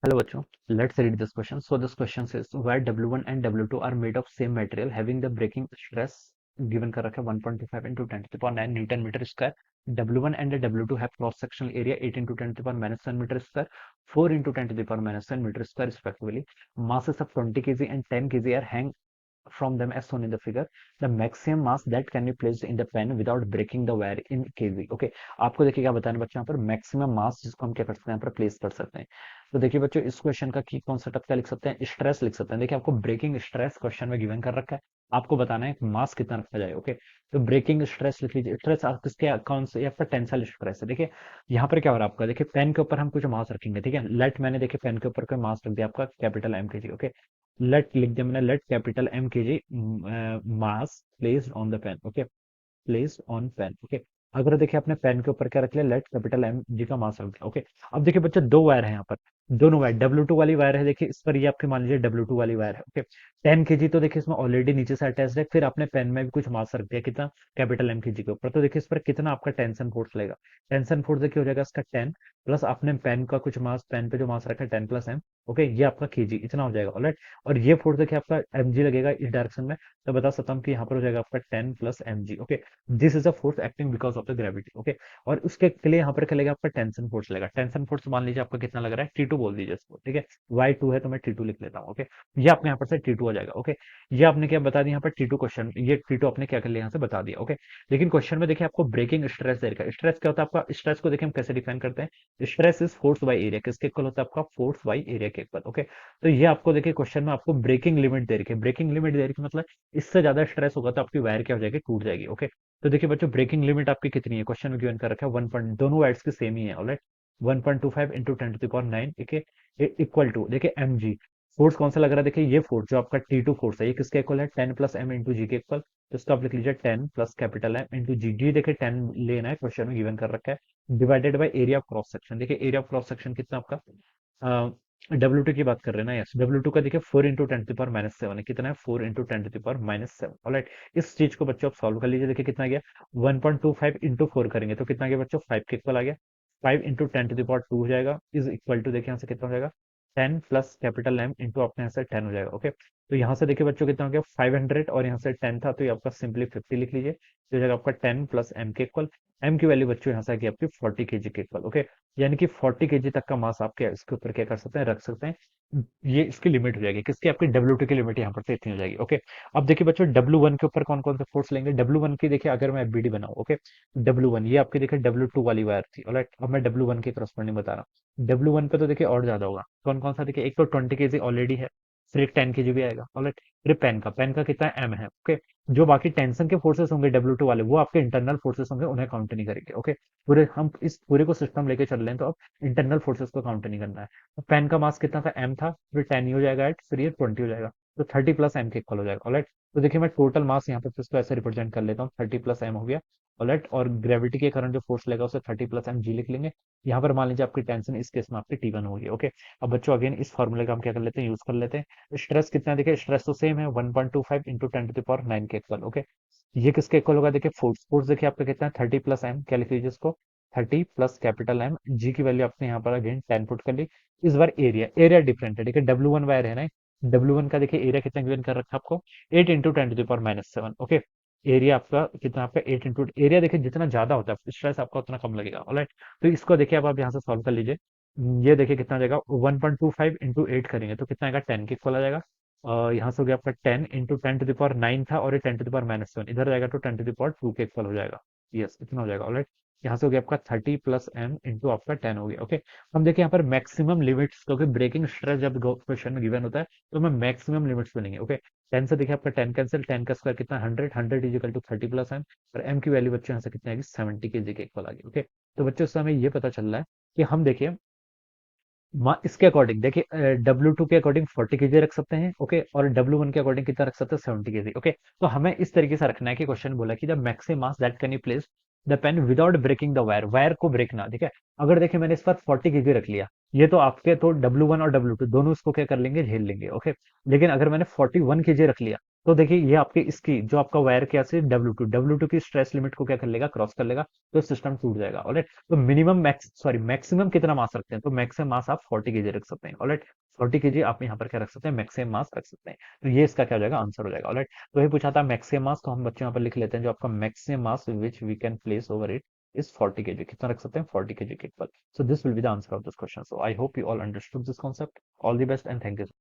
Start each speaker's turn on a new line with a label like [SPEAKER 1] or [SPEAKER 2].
[SPEAKER 1] Hello, bachcho. Let's read this question. So this question says where W1 and W2 are made of same material having the breaking stress given कर रखा है 1.25 into 10 to the power 9 Newton meter square. W1 and the W2 have cross sectional area 8 into 10 to the power minus 1 meter square, 4 into 10 to the power minus 1 meter square respectively. Masses of 20 kg and 10 kg are hang from them as shown in the figure. The maximum mass that can be placed in the pen without breaking the wire in kg. Okay, आपको देखिए क्या बताना बच्चों, यहाँ पर maximum मास जिसको हम क्या कर सकते हैं यहाँ पर प्लेस कर सकते हैं। तो देखिए बच्चों, इस क्वेश्चन का की कॉन्सेप्ट क्या लिख सकते हैं, स्ट्रेस लिख सकते हैं। देखिए आपको ब्रेकिंग स्ट्रेस क्वेश्चन में गिवन कर रखा है, आपको बताना है मास कितना रखा जाए। ओके, तो ब्रेकिंग स्ट्रेस लिख लीजिए। स्ट्रेस किसके कौन से, आपका टेंसाइल स्ट्रेस है। देखिए यहाँ पर क्या हो रहा है आपका, देखिए पेन के ऊपर हम कुछ मास रखेंगे, ठीक है। लेट मैंने देखिए पेन के ऊपर कोई मास रख दिया आपका कैपिटल एम के जी। ओके, लेट लिख दिया मैंने, late capital M K G mass placed on the pen. Okay, placed on pen. Okay, अगर देखिए आपने पेन के ऊपर क्या रख लिया, लेट कैपिटल एम जी का मास रख दिया। ओके, अब देखिए बच्चों दो वायर है यहाँ पर, दोनों वायर W2 वाली वायर है। देखिए इस पर ये आपके मान लीजिए W2 वाली वायर है। ओके, 10 केजी तो देखिए इसमें ऑलरेडी नीचे से अटैच है, फिर आपने पेन में भी कुछ मास रख दिया कितना, कैपिटल एम के जी के ऊपर। तो देखिए इस पर कितना आपका टेंशन फोर्स लगेगा। टेंशन फोर्स देखिए हो जाएगा इसका 10 प्लस आपने पेन का कुछ मास, पेन पे जो मास रखा है 10 प्लस एम। ओके, ये आपका केजी इतना हो जाएगा। ऑलराइट, और ये फोर्स देखिए आपका एम जी लगेगा इस डायरेक्शन में। तो बता सकता हूँ कि यहाँ पर हो जाएगा आपका 10 plus m g. Okay, this is a force acting because of the gravity. Okay, और उसके लिए यहाँ पर क्या लगेगा आपका टेंशन फोर्स लगेगा। टेंशन फोर्स मान लीजिए आपका कितना लग रहा है, T2 बोल दीजिए इसको, ठीक है। Y2 है तो मैं T2 लिख लेता हूँ। ओके, ये आपने यहाँ पर से T2 आ जाएगा। ओके, ये आपने क्या बता दिया यहाँ पर T2 क्वेश्चन, ये T2 आपने क्या कर लिया यहाँ से बता दिया। ओके, लेकिन क्वेश्चन में देखिए आपको ब्रेकिंग स्ट्रेस दे रखा है। स्ट्रेस क्या होता है आपका, स्ट्रेस को देखिए हम कैसे डिफाइन करते हैं, stress is force by area. किसके इक्वल होता है आपका, फोर्स बाई एरिया के इक्वल। ओके, तो ये आपको देखिए क्वेश्चन में आपको ब्रेकिंग लिमिट दे रखी है। ब्रेकिंग लिमिट दे रखी मतलब इससे ज्यादा स्ट्रेस होगा तो आपकी वायर क्या हो जाएगी, टूट जाएगी। ओके, तो देखिए बच्चों ब्रेकिंग लिमिट आपकी कितनी है, क्वेश्चन में गिवन कर रखा है 1 पॉइंट, दोनों वाइड्स की सेम ही है। Alright, 1.25 into 10 to the power 9 equal to देखिए एम जी। फोर्स कौन सा लग रहा है, देखिए ये फोर्स जो आपका T2 फोर्स है, ये किसके इक्वल है, 10 प्लस एम इंटू जी के इक्वल। तो इसका आप लिख लीजिए 10 प्लस कैपिटल एम इंटू जी। जी देखिए 10 लेना है, क्वेश्चन में गिवन कर रखा है, divided by area of cross section. देखिए एरिया ऑफ क्रॉस सेक्शन कितना आपका, W2 की बात कर रहे हैं ना, यस। W2 का देखिए 4 इंटू 10 टू पावर माइनस 7 है। कितना है, 4 into 10 to power minus 7। Alright, इस चीज को बच्चों आप सॉल्व कर लीजिए। देखिए कितना गया, 1.25 इंटू 4 करेंगे तो कितना गया बच्चों, 5 के इक्वल आ गया। 5 इंटू 10 टू पावर 2 हो जाएगा, इज इक्वल टू देखिए यहाँ से कितना हो जाएगा, 10 प्लस कैपिटल एम इंटू अपने यहाँ से 10 हो जाएगा। ओके, तो यहाँ से देखिए बच्चों कितना हो गया, 500, और यहाँ से 10 था तो ये आपका सिंपली 50 लिख लीजिए। तो हो जाएगा आपका 10 प्लस एम के इक्वल। एम की वैल्यू बच्चों यहाँ से आएगी आपकी 40 केजी के इक्वल। ओके, यानी कि 40 केजी तक का मास आप क्या इसके ऊपर क्या कर सकते हैं, रख सकते हैं। ये इसकी लिमिट हो जाएगी, किसकी, आपकी W2 की लिमिट यहाँ पर से इतनी हो जाएगी। ओके, अब देखिए बच्चों W1 के ऊपर कौन कौन से फोर्स लेंगे। W1 की देखिए अगर मैं FBD बनाऊं, ओके, W1 ये आपकी देखिए W2 वाली वायर थी। ऑलराइट, अब मैं W1 के करस्पॉन्डिंग बता रहा हूँ। W1 पे तो देखिए और ज्यादा होगा, कौन कौन सा, देखिए एक तो 20 केजी ऑलरेडी है, फिर एक 10 केजी भी आएगा। ऑलराइट, फिर पेन का कितना M है। ओके, जो बाकी टेंशन के फोर्सेस होंगे W2 वाले, वो आपके इंटरनल फोर्सेस होंगे, उन्हें काउंट नहीं करेंगे। ओके, पूरे हम इस पूरे को सिस्टम लेके चल रहे हैं तो अब इंटरनल फोर्सेस को काउंट नहीं करना है। तो पेन का मास कितना था, M था, फिर 10 ही हो जाएगा एट, फिर ये 20 हो जाएगा, तो 30 प्लस एम के इक्वल हो जाएगा। ऑलराइट, तो देखिए मैं टोटल मास यहाँ पर इसको ऐसे रिप्रेजेंट कर लेता हूँ, 30 प्लस एम हो गया। ऑलराइट, और ग्रेविटी के कारण जो फोर्स लगेगा उसे 30 प्लस एम जी लिख लेंगे। यहाँ पर मान लीजिए आपकी टेंशन इस केस में आपकी T1 होगी। ओके, अब बच्चों अगेन इस फॉर्मूले का हम क्या कर लेते हैं, यूज कर लेते हैं। स्ट्रेस कितना है, देखिए स्ट्रेस तो सेम है, 1.25 इंटू 10 टू द पावर 9 के इक्वल। ओके, ये किसके इक्वल होगा, देखिए फोर्स, फोर्स देखिए आपका कितना है, 30 प्लस एम, क्या लिख लीजिए इसको, 30 प्लस कैपिटल एम। जी की वैल्यू आपने यहाँ पर अगेन 10 पुट कर ली। इस बार एरिया, एरिया डिफरेंट है। देखिए W1 वायर है ना, W1 का देखिए एरिया कितना गिवन कर रखा है आपको, 8 into 10 to the power minus 7। Okay, area आपका कितना, आपका 8 इंटू, एरिया देखिए जितना ज्यादा होता है स्ट्रेस आपका उतना कम लगेगा। ऑलराइट, तो इसको देखिए अब आप यहाँ से सॉल्व कर लीजिए। ये देखिए कितना आ जाएगा, 1.25 इंटू 8 करेंगे तो कितना आएगा, 10 के इक्वल आ जाएगा। यहाँ से हो गया आपका 10 इंटू 10 टू द पावर 9 था, और ये 10 टू द पावर माइनस 7 इधर जाएगा तो 10 टू द पावर 2 के इक्वल हो जाएगा। यस, इतना हो जाएगा। ऑलराइट, यहाँ से हो गया आपका 30 प्लस एम इंटू आपका 10 हो गया। ओके, हम देखिए यहाँ पर मैक्सिमम लिमिट्स, क्योंकि ब्रेकिंग स्ट्रेस जब क्वेश्चन में गिवन होता है तो हमें मैक्सिमम लिमिट्स बनेंगे। ओके, 10 से देखिए आपका 10 कैंसिल, 10 का स्क्वायर कितना, 100, 100 is equal to 30 plus m, और एम की वैल्यू बच्चों यहाँ से कितनी आएगी, 70 केजी के इक्वल आ गई। ओके, तो बच्चों से हमें ये पता चल रहा है कि हम देखिए इसके अकॉर्डिंग देखिए W2 के अकॉर्डिंग 40 केजी रख सकते हैं। ओके, और W1 के अकॉर्डिंग कितना रख सकते हैं, 70 केजी। ओके, तो हमें इस तरीके से रखना है कि क्वेश्चन बोला कि the maximum mass that can you place the pen without breaking the wire, wire को ब्रेक ना, ठीक है। अगर देखिए मैंने इस पर 40 केजी रख लिया, ये तो आपके तो W1 और W2 दोनों इसको क्या कर लेंगे, झेल लेंगे। ओके, लेकिन अगर मैंने 41 केजी रख लिया तो देखिए ये आपके इसकी जो आपका वायर क्या से W2 की स्ट्रेस लिमिट को क्या कर लेगा, क्रॉस कर लेगा, तो सिस्टम टूट जाएगा। ऑलराइट, तो मैक्सिमम कितना मास रखते हैं, तो मैक्सिमम मास आप 40 kg रख सकते हैं। ऑलराइट, 40 kg आप यहाँ पर क्या रख सकते हैं, मैक्सिमम मास रख सकते हैं। तो ये इसका क्या हो जाएगा, आंसर हो जाएगा। ऑलराइट, तो ये पूछा था मैक्सिमम मास, तो हम बच्चों यहाँ पर लिख लेते हैं जो आपका maximum mass which we can place over it is 40 kg। कितना रख सकते हैं, 40 kg के equal. So this will be the answer of this question. So I hope you all understood this concept. All the best and thank you.